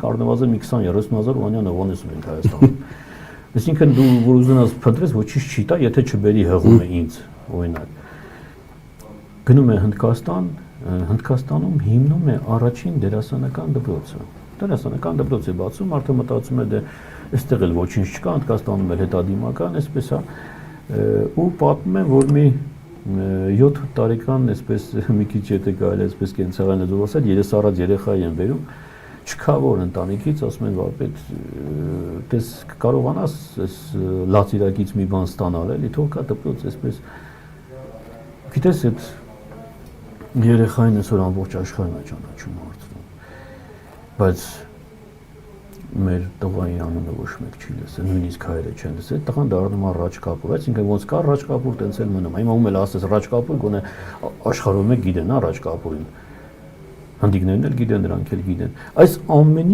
առնվազն մի 20-30 հազար Ուանյան Հովհաննես ունենք Հայաստանում։ Այսինքն դու որ ուզենաս փնտրես, ոչինչ չի տա, եթե չբերի հղում է ինձ, օրինակ։ Գնում է Հնդկաստան, Հնդկաստանում հիմնում է առաջին դերասանական դպրոցը։ Դերասանական դպրոց է բացում, արդեն մտածում է դե այստեղ էլ ոչինչ չկա, Հնդկաստանում էլ հետադիմական, այսպես է, ու պատմում են, որ մի 7 տարեկան, այսպես մի քիչ եթե կարելի այսպես կենցաղային լեզվով ասել, երեսառած երեխա են բերում, չքավոր ընտանիքից, ասում են վարպետ, տես կարողանաս այս լացիրակից մի բան ստանալ, էլի թող կա դպրոց, այսպես, գիտես այդ երեխային այսօր ամբողջ աշխարհն է ճանաչում հարցնում, բայց մեր տղայի անունը ոչ մեկ չի լսել, նույնիսկ հայերը չեն լսել, տղան դառնում է Ռաջ Կապուր, այսինքն ոնց կա Ռաջ Կապուր, տենց էլ մնում, հիմա ում էլ ասես Ռաջ Կապուր, գոնե աշխարհում է գիտեն, հա Ռաջ Կապուրին, հնդիկներն էլ գիտեն, նրանք էլ գիտեն, այս ամենի